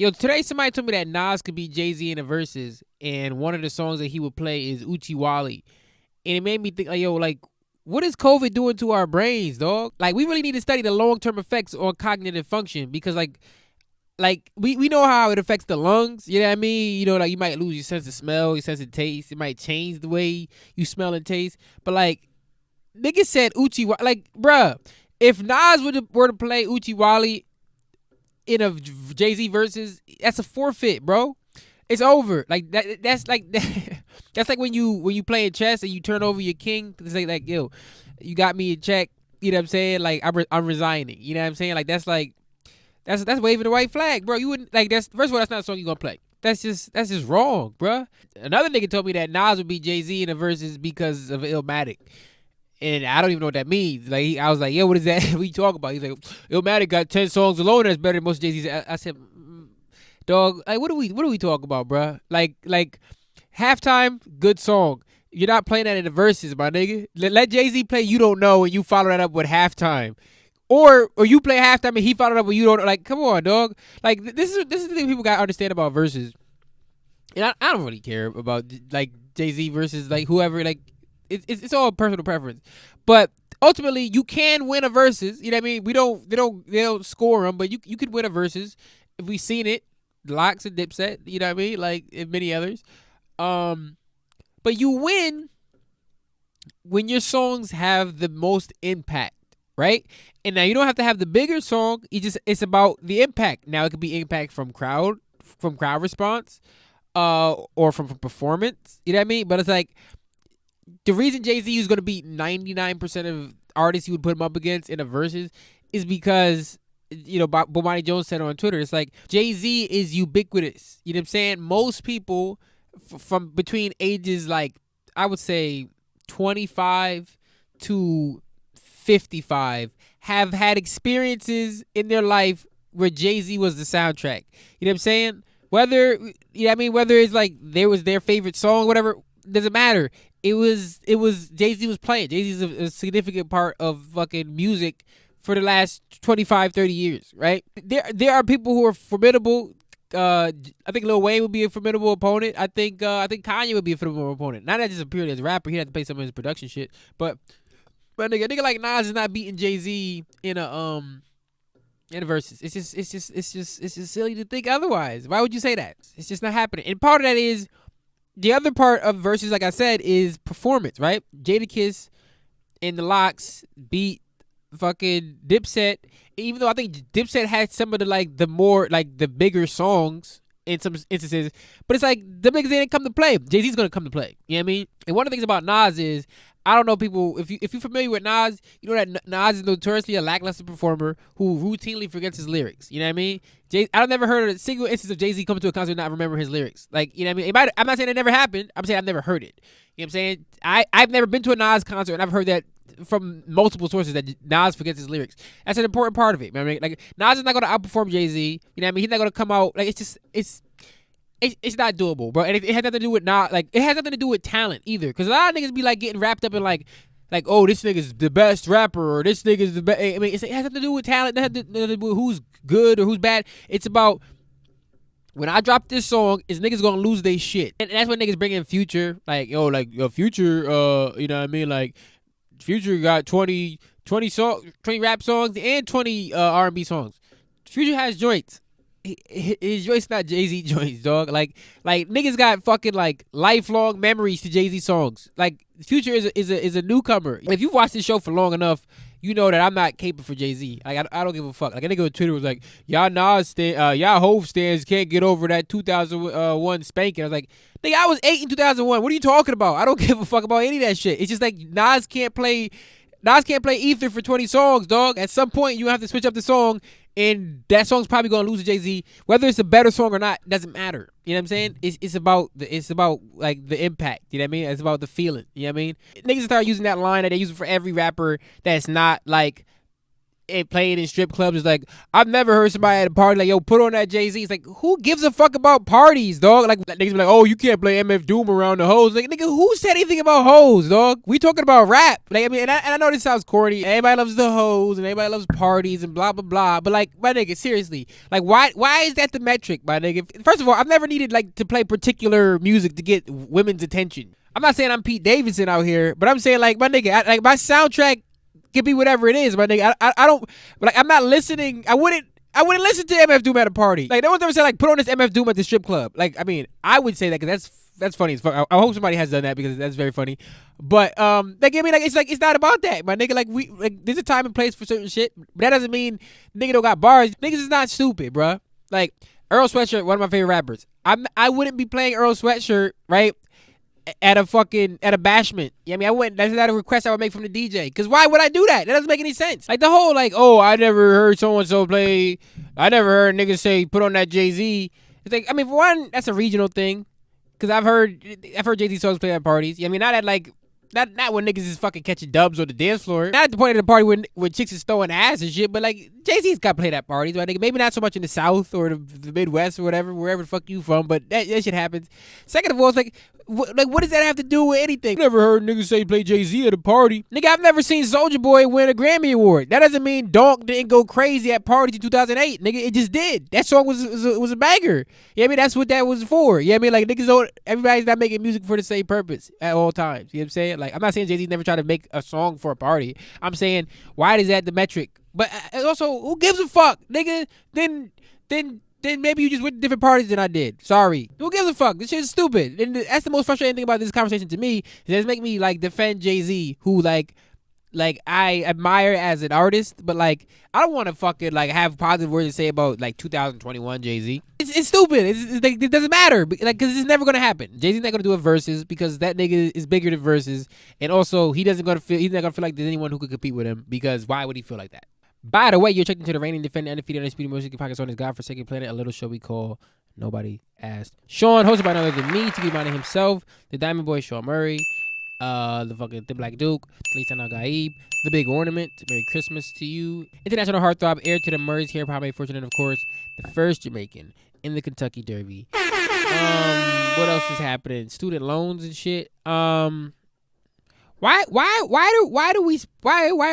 Yo, today somebody told me that Nas could beat Jay-Z in the verses, and one of the songs that he would play is Uchi Wally. And it made me think, like, yo, like, what is COVID doing to our brains, dog? Like, we really need to study the long-term effects on cognitive function because, we know how it affects the lungs. You know what I mean? You know, like, you might lose your sense of smell, your sense of taste. It might change the way you smell and taste. But, like, niggas said Uchi Wally. Like, bruh, if Nas were to play Uchi Wally in a Jay-Z versus, that's a forfeit, bro. It's over. Like that's like that's like when you play in chess and you turn over your king. It's like yo, you got me in check. You know what I'm saying? Like I'm resigning. You know what I'm saying? Like that's waving the white flag, bro. You wouldn't like that's first of all that's not a song you gonna play. That's just wrong, bro. Another nigga told me that Nas would beat Jay-Z in the verses because of Illmatic. And I don't even know what that means. Like I was like, yo, what is that? What you talking about? He's like, Illmatic got 10 songs alone that's better than most Jay-Z's. I said, dog, like what do we talk about, bro? Like halftime, good song. You're not playing that in the verses, my nigga. Let Jay-Z play You Don't Know and you follow that up with halftime. Or you play halftime and he followed up with You Don't Know. Like, come on, dog. Like this is the thing people gotta understand about verses. And I don't really care about like Jay-Z versus like whoever, like it's all personal preference. But ultimately you can win a versus. You know what I mean? They don't score them, but you could win a versus if we seen it. Locks and Dipset, you know what I mean? Like and many others. But you win when your songs have the most impact, right? And now you don't have to have the bigger song. It's about the impact. Now it could be impact from crowd response, or from performance. You know what I mean? But it's like the reason Jay-Z is gonna beat 99% of artists you would put him up against in a versus is because you know, Bomani Jones said on Twitter, it's like Jay-Z is ubiquitous. You know what I'm saying? Most people from between ages like I would say 25 to 55 have had experiences in their life where Jay-Z was the soundtrack. You know what I'm saying? Whether you know what I mean, whether it's like there was their favorite song, whatever, doesn't matter. It was Jay-Z was playing. Jay-Z's a significant part of fucking music for the last 25, 30 years, right? There are people who are formidable. I think Lil Wayne would be a formidable opponent. I think Kanye would be a formidable opponent. Not just purely as a rapper, he'd have to play some of his production shit. But a nigga like Nas is not beating Jay-Z in a verses. It's just silly to think otherwise. Why would you say that? It's just not happening. And part of that is the other part of verses, like I said, is performance, right? Jadakiss and the Locks beat fucking Dipset, even though I think Dipset had some of the more the bigger songs in some instances, but it's like the niggas didn't come to play. Jay-Z's gonna come to play. You know what I mean? And one of the things about Nas is I don't know people if you're familiar with Nas, you know that Nas is notoriously a lackluster performer who routinely forgets his lyrics. You know what I mean? I've never heard of a single instance of Jay-Z coming to a concert and not remember his lyrics. Like, you know what I mean? I'm not saying it never happened. I'm saying I've never heard it. You know what I'm saying? I've never been to a Nas concert and I've heard that from multiple sources that Nas forgets his lyrics. That's an important part of it. You know what I mean? Like Nas is not gonna outperform Jay-Z. You know what I mean? He's not gonna come out like it's not doable, bro. And it has nothing to do with it has nothing to do with talent either. Because a lot of niggas be getting wrapped up in like oh, this nigga's the best rapper or this nigga's the best. I mean, it has nothing to do with talent. It has nothing to do with who's good or who's bad. It's about when I drop this song, is niggas gonna lose their shit. And that's when niggas bring in Future. Future, you know what I mean? Like, Future got 20 rap songs and 20 R&B songs. Future has joints. His joints not Jay-Z joints, dog. Like niggas got fucking lifelong memories to Jay-Z songs. Like Future is a newcomer. If you've watched this show for long enough, you know that I'm not capable for Jay-Z. Like I don't give a fuck. Like a nigga on Twitter was like, y'all y'all Hove stands can't get over that 2001 spanking. I was like, nigga, I was 8 in 2001. What are you talking about? I don't give a fuck about any of that shit. It's just like Nas can't play Ether for 20 songs, dog. At some point you have to switch up the song. And that song's probably gonna lose to Jay-Z. Whether it's a better song or not doesn't matter. You know what I'm saying? It's about the impact. You know what I mean? It's about the feeling. You know what I mean? Niggas start using that line that they use for every rapper that's not it played in strip clubs. It's like, I've never heard somebody at a party like, yo, put on that Jay-Z. It's like, who gives a fuck about parties, dog? Like, niggas be like, oh, you can't play MF Doom around the hoes. Like, nigga, who said anything about hoes, dog? We talking about rap. Like, I mean, and I know this sounds corny. Everybody loves the hoes and everybody loves parties and blah, blah, blah. But like, my nigga, seriously, like, why is that the metric, my nigga? First of all, I've never needed like to play particular music to get women's attention. I'm not saying I'm Pete Davidson out here, but I'm saying like, my nigga, like my soundtrack could be whatever it is, my nigga. I don't like. I'm not listening. I wouldn't listen to MF Doom at a party. Like, no one's ever said like, put on this MF Doom at the strip club. Like, I mean, I would say that because that's funny as fuck. I hope somebody has done that because that's very funny. But like, I mean, like, it's not about that, my nigga. Like, there's a time and place for certain shit, but that doesn't mean nigga don't got bars. Niggas is not stupid, bruh. Like, Earl Sweatshirt, one of my favorite rappers. I wouldn't be playing Earl Sweatshirt, right, at a bashment. Yeah, I mean, I wouldn't. That's not a request I would make from the DJ. Because why would I do that? That doesn't make any sense. Like, the whole, like, oh, I never heard so-and-so play. I never heard niggas say, put on that Jay-Z. It's like, I mean, for one, that's a regional thing. Because I've heard Jay-Z songs played at parties. Yeah, I mean, not at, like, not when niggas is fucking catching dubs on the dance floor. Not at the point of the party when chicks is throwing ass and shit, but like, Jay-Z's got played at parties, right? Maybe not so much in the South or the Midwest or whatever, wherever the fuck you from, but that shit happens. Second of all, it's like, what does that have to do with anything? Never heard niggas say play Jay-Z at a party. Nigga, I've never seen Soulja Boy win a Grammy Award. That doesn't mean Donk didn't go crazy at parties in 2008. Nigga, it just did. That song was a banger. Yeah, I mean, that's what that was for. Yeah, I mean, like, niggas don't, everybody's not making music for the same purpose at all times. You know what I'm saying? Like, I'm not saying Jay-Z never tried to make a song for a party. I'm saying, why is that the metric? But also, who gives a fuck, nigga? Then maybe you just went to different parties than I did. Sorry. Who gives a fuck? This shit is stupid. And that's the most frustrating thing about this conversation to me. Is it's make me like defend Jay-Z, who like I admire as an artist, but like I don't want to fucking like have positive words to say about like 2021 Jay-Z. It's stupid. It's like, it doesn't matter, like, because it's never gonna happen. Jay-Z's not gonna do a Verzuz because that nigga is bigger than Verzuz, and also he's not gonna feel like there's anyone who could compete with him, because why would he feel like that? By the way, you're checked into the reigning, defending, undefeated, undisputed music podcast on this godforsaken planet, a little show we call Nobody Asked Shawn, hosted by none other than me, to keep minding himself, the Diamond Boy Shawn Murray, the fucking the Black Duke, Lisa Gaib, the Big Ornament. Merry Christmas to you. International Heartthrob, heir to the Murrays, here, Pame Fortune, and of course, the first Jamaican in the Kentucky Derby. What else is happening? Student loans and shit. Why are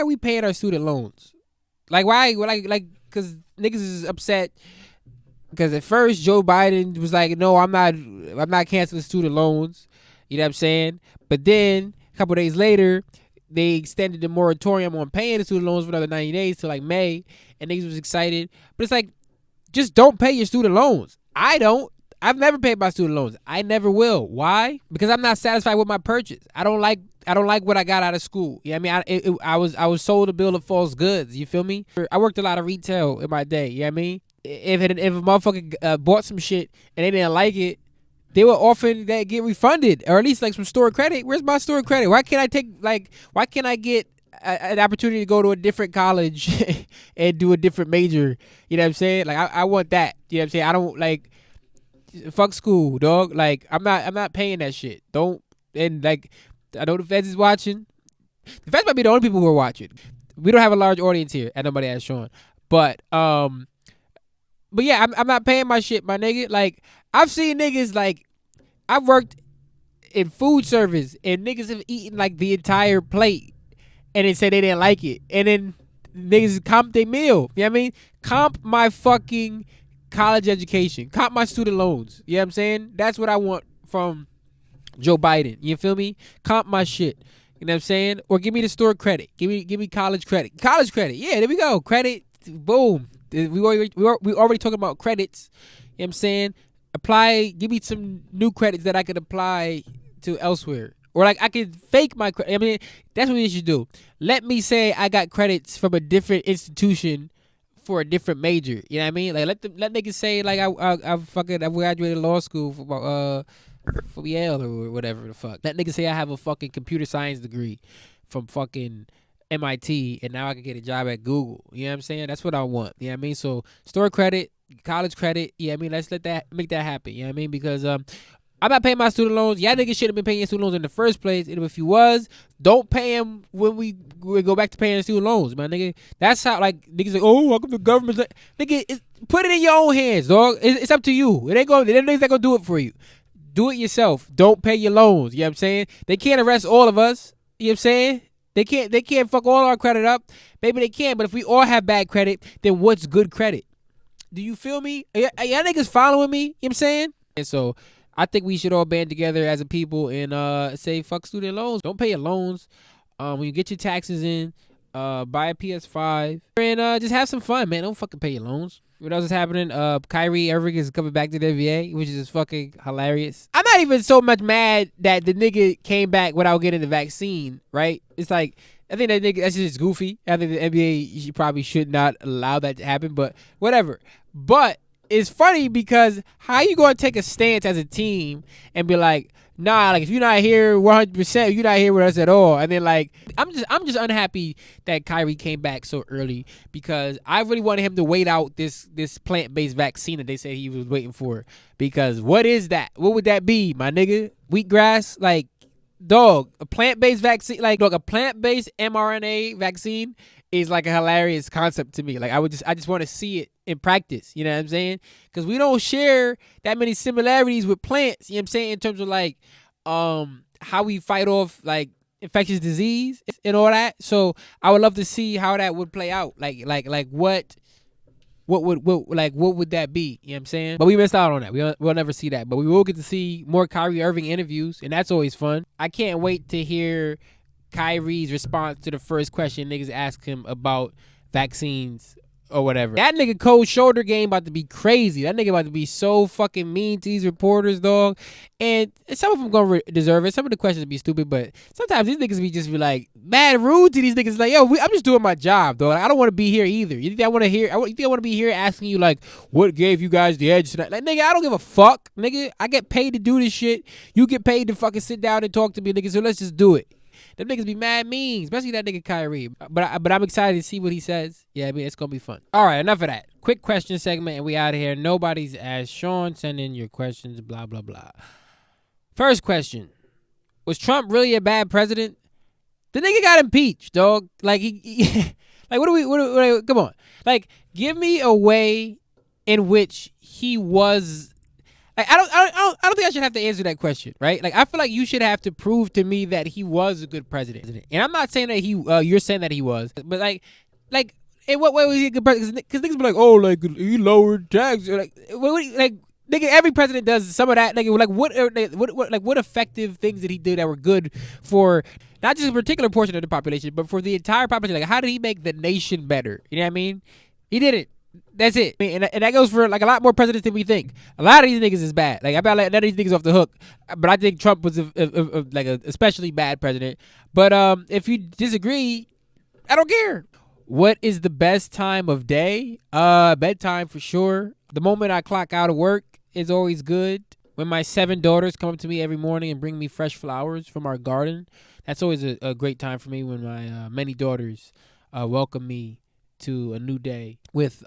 we paying our student loans? Like, why? Like, because niggas is upset. Because at first Joe Biden was like, no, I'm not canceling student loans. You know what I'm saying? But then a couple days later, they extended the moratorium on paying the student loans for another 90 days to like May, and niggas was excited. But it's like, just don't pay your student loans. I've never paid my student loans. I never will. Why? Because I'm not satisfied with my purchase. I don't like what I got out of school. You know what I mean? I was sold a bill of false goods. You feel me? I worked a lot of retail in my day. You know what I mean? If a motherfucker bought some shit and they didn't like it, they will often get refunded, or at least like some store credit. Where's my store credit? Why can't I get an opportunity to go to a different college and do a different major? You know what I'm saying? Like, I want that. You know what I'm saying? I don't like, fuck school, dog. Like, I'm not paying that shit. Don't. And like, I know the feds is watching. The feds might be the only people who are watching. We don't have a large audience here at Nobody Asked Shawn. But yeah, I'm not paying my shit, my nigga. Like, I've seen niggas, like, I've worked in food service and niggas have eaten like the entire plate and then said they didn't like it. And then niggas comp their meal. You know what I mean? Comp my fucking college education. Comp my student loans. You know what I'm saying? That's what I want from Joe Biden. You feel me? Comp my shit. You know what I'm saying? Or give me the store credit. Give me college credit. College credit. Yeah, there we go. Credit. Boom. We already talking about credits. You know what I'm saying? Give me some new credits that I could apply to elsewhere. Or like I could fake my credit. I mean, that's what you should do. Let me say I got credits from a different institution for a different major. You know what I mean? Like, let niggas say like I graduated law school from Yale or whatever the fuck. Let niggas say I have a fucking computer science degree from fucking MIT and now I can get a job at Google. You know what I'm saying? That's what I want. You know what I mean? So store credit, college credit. Yeah, I mean, let's make that happen. You know what I mean? Because I'm not paying my student loans. Y'all niggas should have been paying your student loans in the first place. And if you was, don't pay them when we go back to paying student loans, man, nigga. That's how, like, niggas like, oh, welcome the government. Nigga, put it in your own hands, dog. It's up to you. It ain't gonna, they're not gonna do it for you. Do it yourself. Don't pay your loans. You know what I'm saying? They can't arrest all of us. You know what I'm saying? They can't fuck all our credit up. Maybe they can, but if we all have bad credit, then what's good credit? Do you feel me? Y'all niggas following me? You know what I'm saying? And so I think we should all band together as a people and say fuck student loans. Don't pay your loans. When you get your taxes in, buy a PS5 and just have some fun, man. Don't fucking pay your loans. What else is happening? Kyrie Irving is coming back to the NBA, which is fucking hilarious. I'm not even so much mad that the nigga came back without getting the vaccine, right? It's like, I think that nigga, that's just goofy. I think the NBA probably should not allow that to happen, but whatever. But it's funny because how you gonna take a stance as a team and be like, nah, like if you're not here 100%, you're not here with us at all. And then like, I'm just unhappy that Kyrie came back so early because I really wanted him to wait out this plant-based vaccine that they said he was waiting for. Because what is that? What would that be, my nigga? Wheatgrass? Like, dog, a plant-based vaccine, like, dog, a plant-based mRNA vaccine is like a hilarious concept to me. Like, I just want to see it in practice. You know what I'm saying? Because we don't share that many similarities with plants. You know what I'm saying? In terms of like, how we fight off like infectious disease and all that. So I would love to see how that would play out. Like what would that be? You know what I'm saying? But we missed out on that. We'll never see that. But we will get to see more Kyrie Irving interviews, and that's always fun. I can't wait to hear Kyrie's response to the first question niggas ask him about vaccines or whatever. That nigga cold shoulder game about to be crazy. That nigga about to be so fucking mean to these reporters, dog. And some of them gonna deserve it. Some of the questions be stupid, but sometimes these niggas be like mad rude to these niggas. Like, yo, I'm just doing my job, dog. I don't want to be here either. You think I want to be here asking you like, what gave you guys the edge tonight? Like, nigga, I don't give a fuck, nigga. I get paid to do this shit. You get paid to fucking sit down and talk to me, nigga. So let's just do it. Them niggas be mad mean, especially that nigga Kyrie. But I'm excited to see what he says. Yeah, I mean, it's going to be fun. All right, enough of that. Quick question segment, and we out of here. Nobody's asked Shawn. Send in your questions, blah, blah, blah. First question. Was Trump really a bad president? The nigga got impeached, dog. Like, he like, come on. Like, give me a way in which he was... Like, I don't think I should have to answer that question, right? Like, I feel like you should have to prove to me that he was a good president. And I'm not saying that you're saying that he was, but like, in what way was he a good president? Because niggas be like, oh, like, he lowered taxes. Like, nigga, every president does some of that. Nigga, like, what effective things did he do that were good for not just a particular portion of the population, but for the entire population? Like, how did he make the nation better? You know what I mean? He didn't. That's it. I mean, and that goes for like a lot more presidents than we think. A lot of these niggas is bad. Like, I bet like none of these niggas off the hook. But I think Trump was like a especially bad president. But if you disagree, I don't care. What is the best time of day? Bedtime for sure. The moment I clock out of work is always good. When my 7 daughters come up to me every morning and bring me fresh flowers from our garden, that's always a great time for me when my many daughters welcome me to a new day with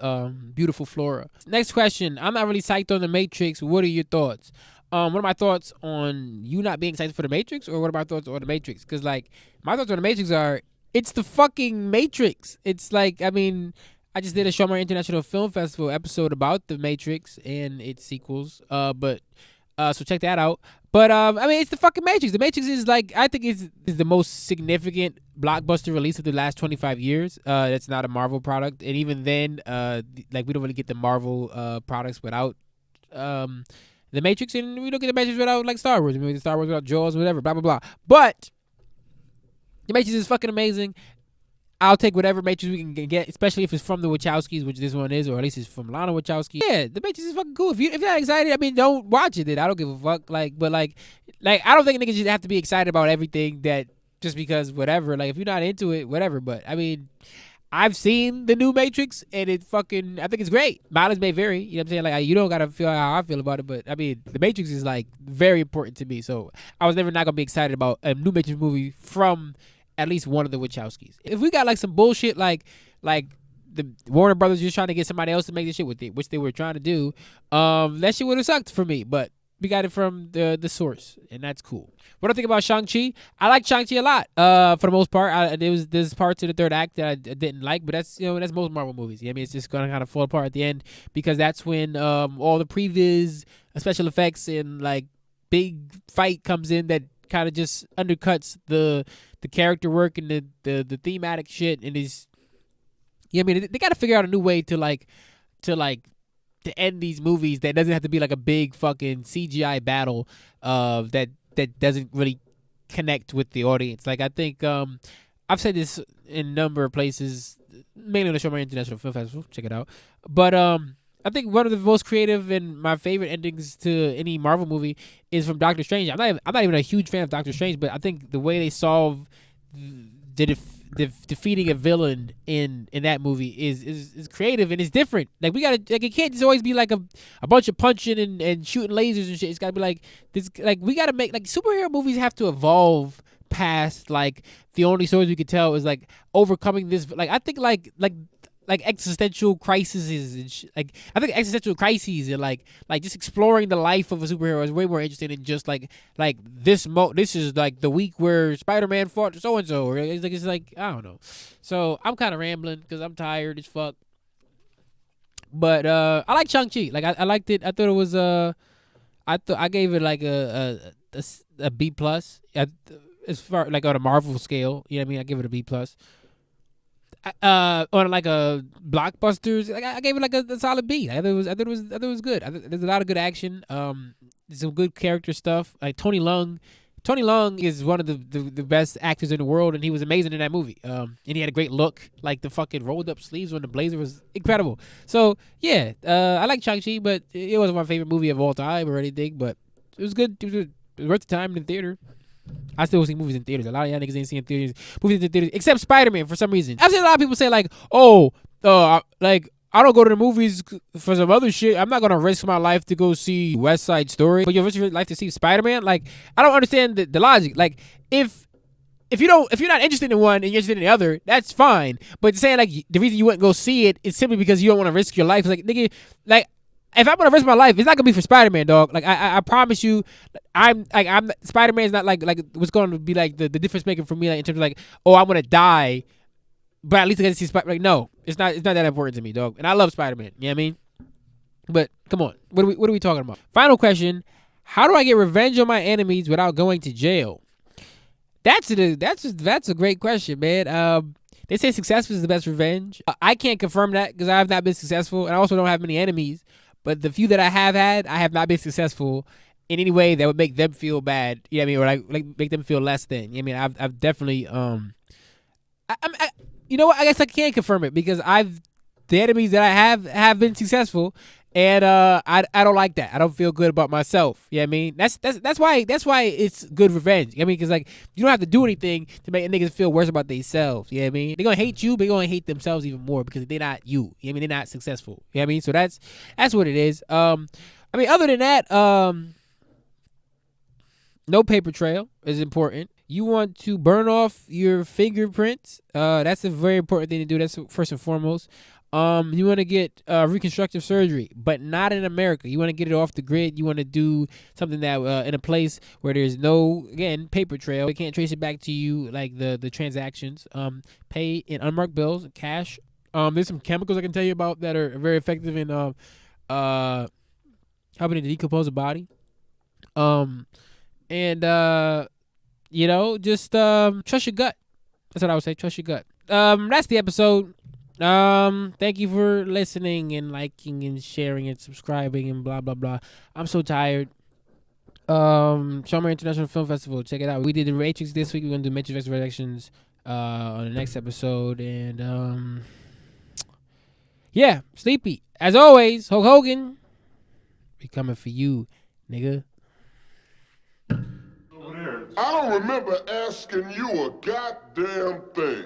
beautiful flora. Next question. I'm not really psyched on The Matrix. What are your thoughts? What are my thoughts on you not being excited for The Matrix, or what are my thoughts on The Matrix? Because, like, my thoughts on The Matrix are, it's the fucking Matrix. It's like, I mean, I just did a Shawn International Film Festival episode about The Matrix and its sequels. So check that out. But I mean, it's the fucking Matrix. The Matrix is like, I think is the most significant blockbuster release of the last 25 years. That's not a Marvel product, and even then, like, we don't really get the Marvel products without the Matrix, and we don't get the Matrix without like Star Wars. We don't get Star Wars without Jaws, whatever, blah blah blah. But the Matrix is fucking amazing. I'll take whatever Matrix we can get, especially if it's from the Wachowskis, which this one is, or at least it's from Lana Wachowski. Yeah, the Matrix is fucking cool. If you're not excited, I mean, don't watch it. Then I don't give a fuck. Like, but like I don't think niggas should have to be excited about everything that just because whatever. Like, if you're not into it, whatever. But I mean, I've seen the new Matrix, and I think it's great. Mileage may vary. You know what I'm saying? Like, you don't gotta feel how I feel about it, but I mean, the Matrix is like very important to me. So I was never not gonna be excited about a new Matrix movie from at least one of the Wachowskis. If we got like some bullshit like the Warner Brothers just trying to get somebody else to make this shit with it, which they were trying to do, that shit would have sucked for me. But We got it from the source, and that's cool. What do I think about Shang Chi? I like Shang Chi a lot. For the most part, there's parts of the third act that I didn't like, but that's most Marvel movies. I mean, it's just gonna kind of fall apart at the end because that's when all the previs, special effects, and like big fight comes in that kind of just undercuts the character work and the thematic shit, and is I mean, they got to figure out a new way to like to end these movies that doesn't have to be like a big fucking CGI battle that doesn't really connect with the audience. Like I think I've said this in a number of places, mainly on the Shawn International Film Festival. Check it out. But I think one of the most creative and my favorite endings to any Marvel movie is from Doctor Strange. I'm not even a huge fan of Doctor Strange, but I think the way they solve defeating a villain in that movie is creative and it's different. Like we gotta like it can't just always be like a bunch of punching and shooting lasers and shit. It's gotta be like this. Like we gotta make like superhero movies have to evolve past like the only stories we could tell is like overcoming this. Like I think like existential crises and like I think existential crises and like just exploring the life of a superhero is way more interesting than just like this is like the week where Spider-Man fought so and so, or it's like I don't know. So I'm kind of rambling because I'm tired as fuck. But I like Shang-Chi. Like I liked it. I thought it was I gave it like a B plus. As far like on a Marvel scale, you know what I mean. I give it a B plus. On like a blockbusters, like I gave it like a solid B. I thought it was good. There's a lot of good action. Some good character stuff. Like Tony Leung. Tony Leung is one of the best actors in the world, and he was amazing in that movie. And he had a great look. Like the fucking rolled up sleeves on the blazer was incredible. So yeah, I like Shang-Chi, but it wasn't my favorite movie of all time or anything. But it was good. It was worth the time in the theater. I still see movies in theaters. A lot of y'all niggas ain't seeing movies in theaters, except Spider-Man for some reason. I've seen a lot of people say like, oh, like I don't go to the movies for some other shit. I'm not gonna risk my life to go see West Side Story, but you risk your life to see Spider-Man. Like I don't understand the logic. Like if you're not interested in one and you're interested in the other, that's fine. But saying like the reason you wouldn't go see it is simply because you don't want to risk your life. It's like nigga, like if I'm gonna risk my life, it's not gonna be for Spider-Man, dog. Like I promise you, I'm Spider-Man's not like what's going to be like the difference maker for me, like in terms of like, oh, I'm gonna die, but at least I get to see Spider. Like no, it's not that important to me, dog. And I love Spider-Man. You know what I mean? But come on, what are we talking about? Final question: how do I get revenge on my enemies without going to jail? That's a great question, man. They say success is the best revenge. I can't confirm that because I have not been successful, and I also don't have many enemies. But the few that I have had, I have not been successful in any way that would make them feel bad. You know what I mean? Or like make them feel less than. You know what I mean? I've definitely you know what? I guess I can't confirm it because the enemies that I have been successful, and I don't like that. I don't feel good about myself. You know what I mean? That's why it's good revenge. I mean, because like you don't have to do anything to make niggas feel worse about themselves. You know what I mean? They're gonna hate you, but they're gonna hate themselves even more because they're not you. You know what I mean? They're not successful. You know what I mean? So that's what it is. I mean, other than that, no paper trail is important. You want to burn off your fingerprints. That's a very important thing to do. That's first and foremost. You want to get reconstructive surgery, but not in America. You want to get it off the grid. You want to do something that in a place where there's no, again, paper trail. They can't trace it back to you, like the transactions. Pay in unmarked bills, cash. There's some chemicals I can tell you about that are very effective in helping to decompose the body. And you know, just trust your gut. That's what I would say. Trust your gut. That's the episode. Thank you for listening and liking and sharing and subscribing and blah blah blah. I'm so tired. Shawn International Film Festival. Check it out. We did the Matrix this week. We're gonna do Matrix Resurrections on the next episode. And yeah, sleepy. As always, Hulk Hogan. We coming for you, nigga. I don't remember asking you a goddamn thing.